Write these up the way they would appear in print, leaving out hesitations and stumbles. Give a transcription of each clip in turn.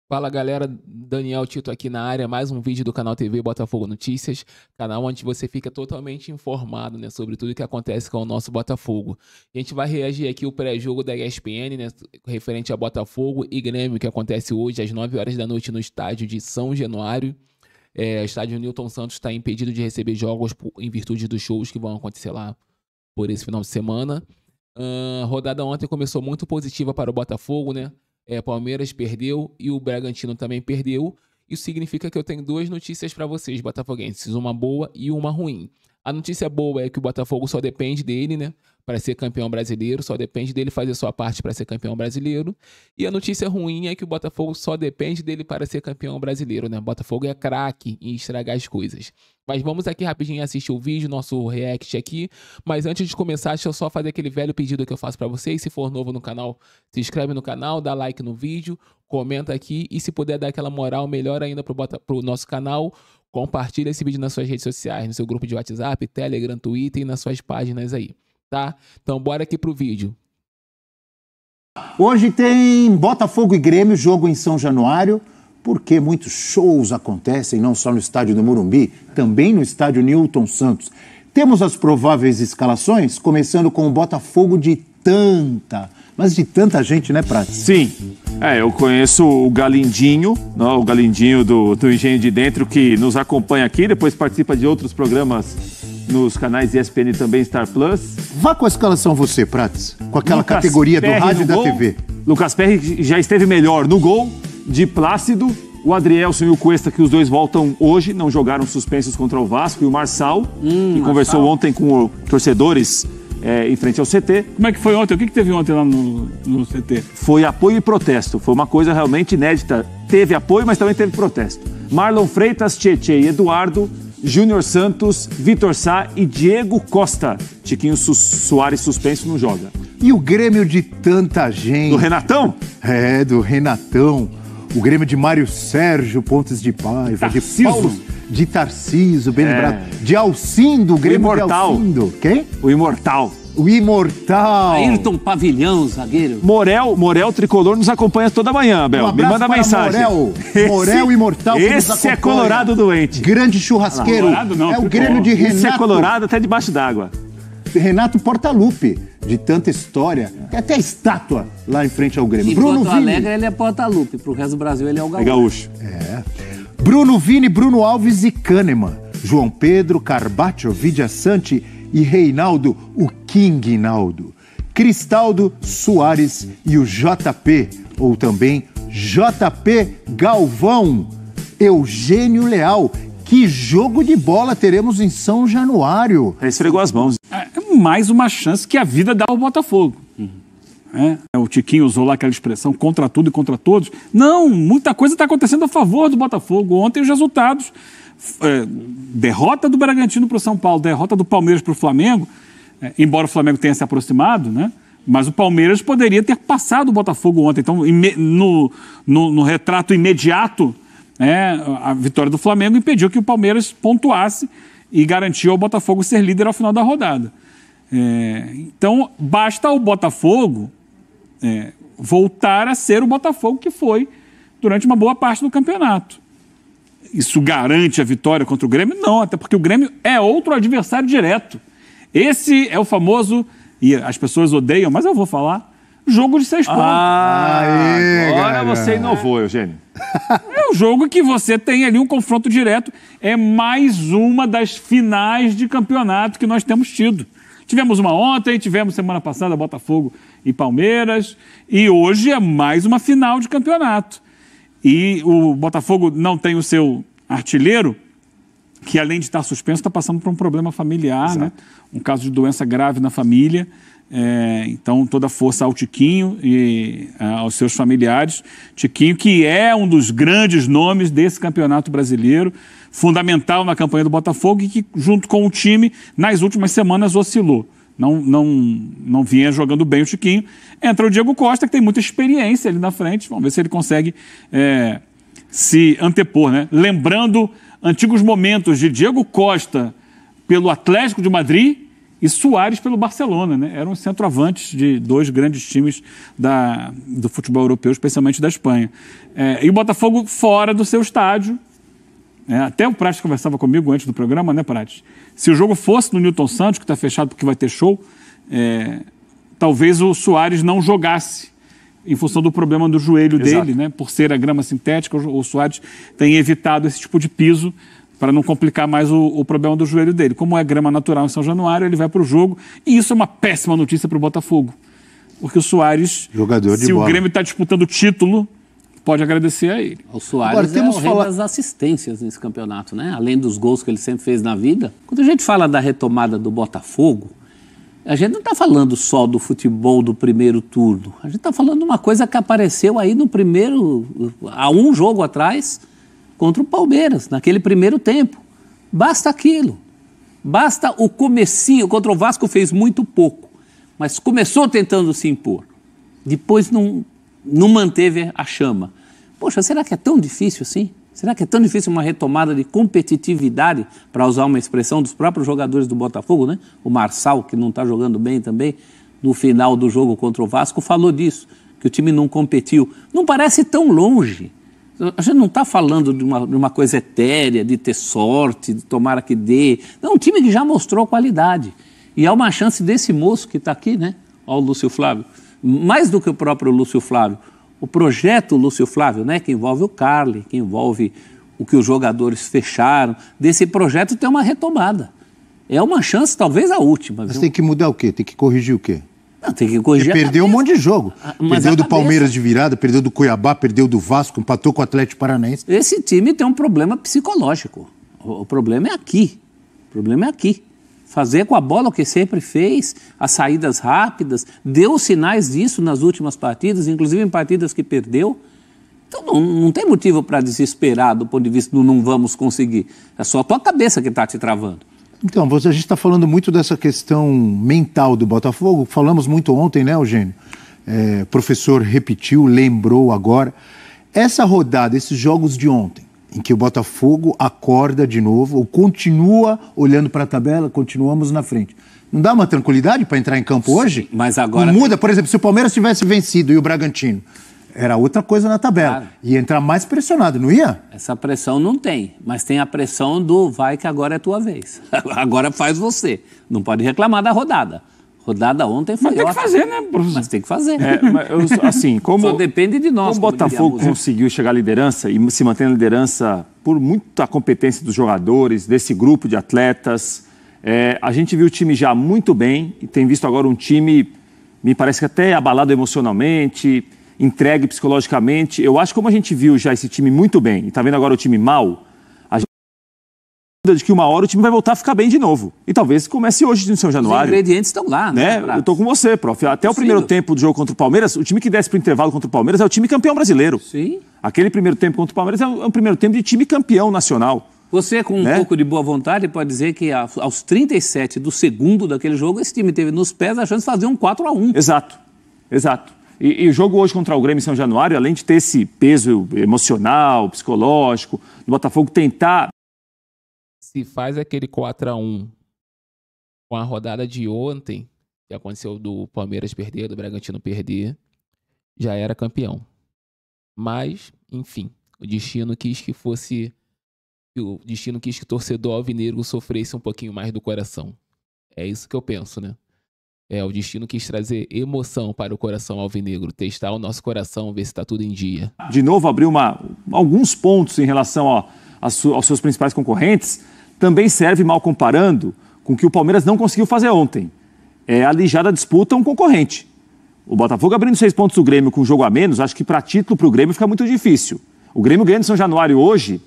Fala galera, Daniel Tito aqui na área, mais um vídeo do canal TV Botafogo Notícias, canal onde você fica totalmente informado, né, sobre tudo que acontece com o nosso Botafogo. A gente vai reagir aqui ao pré-jogo da ESPN, né, referente a Botafogo e Grêmio, que acontece hoje às 9 horas da noite no estádio de São Januário. O estádio Newton Santos está impedido de receber jogos em virtude dos shows que vão acontecer lá por esse final de semana. A rodada ontem começou muito positiva para o Botafogo, né? Palmeiras perdeu e o Bragantino também perdeu. Isso significa que eu tenho duas notícias para vocês, botafoguenses, uma boa e uma ruim. A notícia boa é que o Botafogo só depende dele, né, para ser campeão brasileiro, só depende dele fazer sua parte para ser campeão brasileiro. E a notícia ruim é que o Botafogo só depende dele para ser campeão brasileiro, né? O Botafogo é craque em estragar as coisas. Mas vamos aqui rapidinho assistir o vídeo, nosso react aqui. Mas antes de começar, deixa eu só fazer aquele velho pedido que eu faço para vocês. Se for novo no canal, se inscreve no canal, dá like no vídeo, comenta aqui. E se puder dar aquela moral, melhor ainda pro nosso canal, compartilha esse vídeo nas suas redes sociais, no seu grupo de WhatsApp, Telegram, Twitter e nas suas páginas aí, tá? Então bora aqui pro vídeo. Hoje tem Botafogo e Grêmio, jogo em São Januário, porque muitos shows acontecem, não só no estádio do Morumbi, também no estádio Newton Santos. Temos as prováveis escalações, começando com o Botafogo de tanta gente, né, Prats? Sim. Eu conheço o Galindinho, o Galindinho do Engenho de Dentro, que nos acompanha aqui, depois participa de outros programas nos canais ESPN e também Star Plus. Vá com a escalação você, Prats, com aquela Lucas categoria Perry do rádio e da gol. TV. Lucas Perry já esteve melhor no gol, de Plácido, o Adrielson e o Cuesta, que os dois voltam hoje, não jogaram suspensos contra o Vasco, e o Marçal, que conversou ontem com torcedores em frente ao CT. Como é que foi ontem? O que teve ontem lá no CT? Foi apoio e protesto. Foi uma coisa realmente inédita. Teve apoio, mas também teve protesto. Marlon Freitas, Tietê e Eduardo, Júnior Santos, Vitor Sá e Diego Costa. Tiquinho Soares suspenso, não joga. E o Grêmio de tanta gente. Do Renatão? Do Renatão. O Grêmio de Mário Sérgio Pontes de Paiva, de Paulo, de Tarciso, bem lembrado, de Alcindo, o Grêmio de Alcindo. Quem? O Imortal. O Imortal. Ayrton Pavilhão, zagueiro. Morel Tricolor nos acompanha toda manhã, Abel. Um Me manda para mensagem. Morel Imortal que nos Esse acompanha. é colorado doente. Grande churrasqueiro. Colorado não, é o Grêmio de Renato. Esse é colorado até debaixo d'água. Renato Portaluppi, de tanta história. Tem até estátua lá em frente ao Grêmio. Em Bruno Porto Vini. Alegre ele é Portaluppi, pro resto do Brasil ele é o É Gaúcho. gaúcho. Bruno Vini, Bruno Alves e Kahneman. João Pedro, Carpaccio, Vidia Sante e Reinaldo, o King Naldo. Cristaldo, Soares e o JP, ou também JP Galvão. Eugênio Leal. Que jogo de bola teremos em São Januário? Esfregou as mãos. É mais uma chance que a vida dá ao Botafogo. O Tiquinho usou lá aquela expressão contra tudo e contra todos. Não, muita coisa está acontecendo a favor do Botafogo. Ontem os resultados, derrota do Bragantino para o São Paulo, derrota do Palmeiras para o Flamengo, embora o Flamengo tenha se aproximado, né? Mas o Palmeiras poderia ter passado o Botafogo ontem. Então, no retrato imediato, a vitória do Flamengo impediu que o Palmeiras pontuasse e garantiu ao Botafogo ser líder ao final da rodada. Então, basta ao Botafogo voltar a ser o Botafogo que foi durante uma boa parte do campeonato. Isso garante a vitória contra o Grêmio? Não, até porque o Grêmio é outro adversário direto. Esse é o famoso, e as pessoas odeiam, mas eu vou falar, jogo de 6 pontos. Agora você inovou, Eugênio. É um jogo que você tem ali um confronto direto. É mais uma das finais de campeonato que nós temos tido. Tivemos uma ontem, tivemos semana passada Botafogo e Palmeiras, e hoje é mais uma final de campeonato. E o Botafogo não tem o seu artilheiro, que além de estar suspenso, está passando por um problema familiar, né? Um caso de doença grave na família. Então, toda a força ao Tiquinho e aos seus familiares. Tiquinho, que é um dos grandes nomes desse campeonato brasileiro, fundamental na campanha do Botafogo e que, junto com o time, nas últimas semanas oscilou. Não vinha jogando bem o Tiquinho. Entra o Diego Costa, que tem muita experiência ali na frente. Vamos ver se ele consegue se antepor, né? Lembrando antigos momentos de Diego Costa pelo Atlético de Madrid e Suárez pelo Barcelona, né? Eram os centroavantes de dois grandes times do futebol europeu, especialmente da Espanha. E o Botafogo fora do seu estádio. Até o Prates conversava comigo antes do programa, né, Prates? Se o jogo fosse no Newton Santos, que está fechado porque vai ter show, talvez o Suárez não jogasse em função do problema do joelho dele, né? Por ser a grama sintética, o Suárez tem evitado esse tipo de piso para não complicar mais o problema do joelho dele. Como é grama natural em São Januário, ele vai para o jogo, e isso é uma péssima notícia para o Botafogo. Porque o Suárez, se o Grêmio está disputando o título, pode agradecer a ele. O Suárez é o rei das assistências nesse campeonato, né? Além dos gols que ele sempre fez na vida. Quando a gente fala da retomada do Botafogo, a gente não está falando só do futebol do primeiro turno. A gente está falando de uma coisa que apareceu aí há um jogo atrás, contra o Palmeiras, naquele primeiro tempo. Basta aquilo. Basta o comecinho. Contra o Vasco fez muito pouco, mas começou tentando se impor. Depois não manteve a chama. Poxa, será que é tão difícil assim? Será que é tão difícil uma retomada de competitividade, para usar uma expressão dos próprios jogadores do Botafogo, né? O Marçal, que não está jogando bem também, no final do jogo contra o Vasco, falou disso, que o time não competiu. Não parece tão longe. A gente não está falando de uma coisa etérea, de ter sorte, de tomara que dê. Não, um time que já mostrou qualidade. E há uma chance desse moço que está aqui, né? Ó, o Lúcio Flávio. Mais do que o próprio Lúcio Flávio. O projeto Lúcio Flávio, né? Que envolve o Carly, que envolve o que os jogadores fecharam. Desse projeto tem uma retomada. É uma chance, talvez a última. Mas tem que mudar o quê? Tem que corrigir o quê? Não, tem que corrigir. Porque perdeu um monte de jogo. Perdeu do Palmeiras de virada, perdeu do Cuiabá, perdeu do Vasco, empatou com o Atlético Paranaense. Esse time tem um problema psicológico. O problema é aqui. O problema é aqui. Fazer com a bola o que sempre fez, as saídas rápidas, deu sinais disso nas últimas partidas, inclusive em partidas que perdeu. Então não tem motivo para desesperar do ponto de vista do não vamos conseguir. É só a tua cabeça que está te travando. Então, a gente está falando muito dessa questão mental do Botafogo. Falamos muito ontem, né, Eugênio? O professor repetiu, lembrou agora. Essa rodada, esses jogos de ontem, em que o Botafogo acorda de novo, ou continua olhando para a tabela, continuamos na frente. Não dá uma tranquilidade para entrar em campo hoje? Mas agora... Não muda, por exemplo, se o Palmeiras tivesse vencido e o Bragantino, era outra coisa na tabela. Claro. Ia entrar mais pressionado, não ia? Essa pressão não tem, mas tem a pressão do vai que agora é tua vez. Agora faz você. Não pode reclamar da rodada. Rodada ontem foi ótima. Mas tem que fazer, né, professor? Mas tem que fazer. Assim, só depende de nós. Como o Botafogo conseguiu chegar à liderança e se manter na liderança por muita competência dos jogadores, desse grupo de atletas, a gente viu o time já muito bem e tem visto agora um time, me parece que até abalado emocionalmente, entregue psicologicamente. Eu acho que como a gente viu já esse time muito bem e está vendo agora o time mal, a gente tem de que uma hora o time vai voltar a ficar bem de novo. E talvez comece hoje no São Januário. Os ingredientes estão lá, né? Eu estou com você, prof. Até o primeiro tempo do jogo contra o Palmeiras, o time que desce para o intervalo contra o Palmeiras é o time campeão brasileiro. Sim. Aquele primeiro tempo contra o Palmeiras é um primeiro tempo de time campeão nacional. Você, com um pouco de boa vontade, pode dizer que aos 37 do segundo daquele jogo, esse time teve nos pés a chance de fazer um 4-1. Exato. E o jogo hoje contra o Grêmio em São Januário, além de ter esse peso emocional, psicológico, do Botafogo tentar... Se faz aquele 4-1 com a rodada de ontem, que aconteceu do Palmeiras perder, do Bragantino perder, já era campeão. Mas, enfim, o destino quis que o torcedor alvinegro sofresse um pouquinho mais do coração. É isso que eu penso, né? O destino quis trazer emoção para o coração alvinegro, testar o nosso coração, ver se está tudo em dia. De novo, abriu alguns pontos em relação aos seus principais concorrentes, também serve, mal comparando, com o que o Palmeiras não conseguiu fazer ontem. Alijar da disputa um concorrente. O Botafogo abrindo 6 pontos do Grêmio com um jogo a menos, acho que para título para o Grêmio fica muito difícil. O Grêmio ganhando São Januário hoje,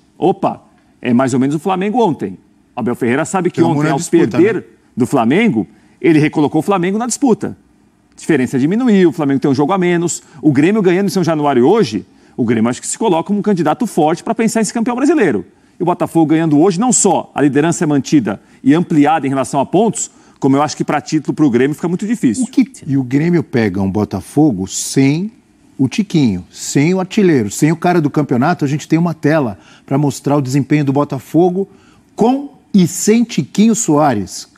é mais ou menos o Flamengo ontem. Abel Ferreira sabe que ontem, ao perder do Flamengo, ele recolocou o Flamengo na disputa. A diferença diminuiu, o Flamengo tem um jogo a menos. O Grêmio ganhando em São Januário hoje, o Grêmio acho que se coloca como um candidato forte para pensar em ser campeão brasileiro. E o Botafogo ganhando hoje, não só a liderança é mantida e ampliada em relação a pontos, como eu acho que para título para o Grêmio fica muito difícil. E o Grêmio pega um Botafogo sem o Tiquinho, sem o artilheiro, sem o cara do campeonato. A gente tem uma tela para mostrar o desempenho do Botafogo com e sem Tiquinho Soares.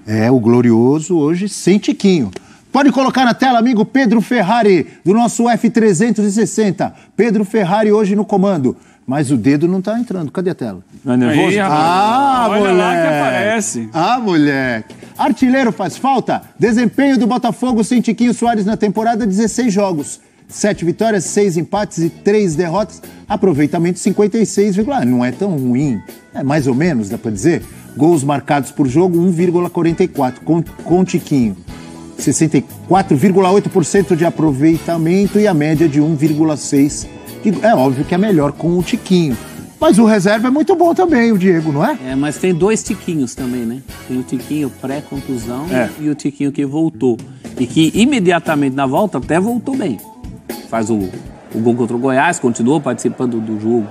É, o glorioso hoje sem Tiquinho. Pode colocar na tela, amigo Pedro Ferrari, do nosso F360. Pedro Ferrari hoje no comando. Mas o dedo não tá entrando. Cadê a tela? Não é nervoso? Olha lá que aparece. Moleque. Artilheiro faz falta? Desempenho do Botafogo sem Tiquinho Soares na temporada, 16 jogos. 7 vitórias, 6 empates e 3 derrotas. Aproveitamento 56, não é tão ruim. É mais ou menos, dá pra dizer. Gols marcados por jogo, 1,44 com Tiquinho. 64,8% de aproveitamento e a média de 1,6. É óbvio que é melhor com o Tiquinho. Mas o reserva é muito bom também, o Diego, não é? É, mas tem 2 Tiquinhos também, né? Tem o Tiquinho pré-contusão e o Tiquinho que voltou. E que imediatamente na volta até voltou bem. Faz o gol contra o Goiás, continua participando do jogo,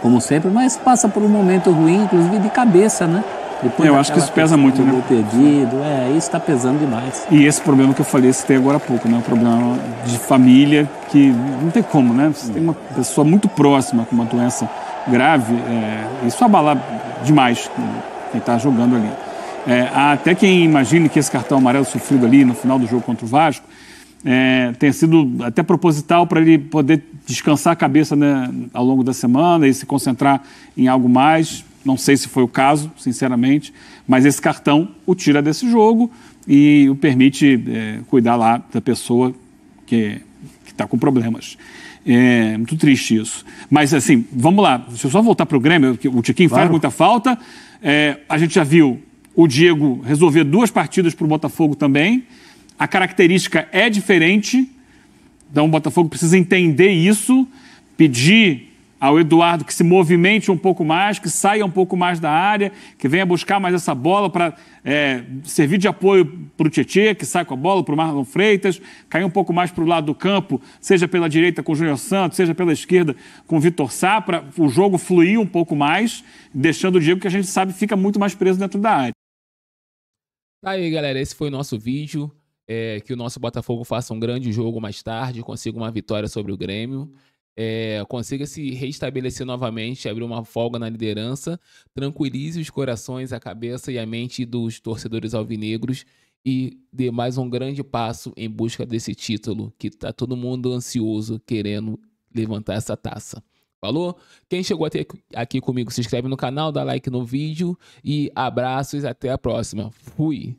como sempre, mas passa por um momento ruim, inclusive de cabeça, né? Eu acho que isso pesa muito, né? Perdido, isso tá pesando demais. E esse problema que eu falei, citei agora há pouco, né? Um problema de família que não tem como, né? Você tem uma pessoa muito próxima com uma doença grave, isso abala demais quem tá jogando ali. Há até quem imagine que esse cartão amarelo sofrido ali no final do jogo contra o Vasco tenha sido até proposital para ele poder descansar a cabeça, né, ao longo da semana e se concentrar em algo mais. Não sei se foi o caso, sinceramente, mas esse cartão o tira desse jogo e o permite cuidar lá da pessoa que está com problemas. É muito triste isso. Mas, assim, vamos lá. Deixa eu só voltar para o Grêmio, que o Tiquinho faz muita falta. A gente já viu o Diego resolver 2 partidas para o Botafogo também. A característica é diferente, então o Botafogo precisa entender isso, pedir ao Eduardo que se movimente um pouco mais, que saia um pouco mais da área, que venha buscar mais essa bola para servir de apoio para o Tietê, que sai com a bola, para o Marlon Freitas, cair um pouco mais para o lado do campo, seja pela direita com o Júnior Santos, seja pela esquerda com o Vitor Sá, para o jogo fluir um pouco mais, deixando o Diego, que a gente sabe fica muito mais preso dentro da área. Aí, galera, esse foi o nosso vídeo. Que o nosso Botafogo faça um grande jogo mais tarde, consiga uma vitória sobre o Grêmio. Consiga se restabelecer novamente, abrir uma folga na liderança, tranquilize os corações, a cabeça e a mente dos torcedores alvinegros e dê mais um grande passo em busca desse título, que tá todo mundo ansioso, querendo levantar essa taça. Falou? Quem chegou até aqui comigo, se inscreve no canal, dá like no vídeo e abraços, até a próxima. Fui!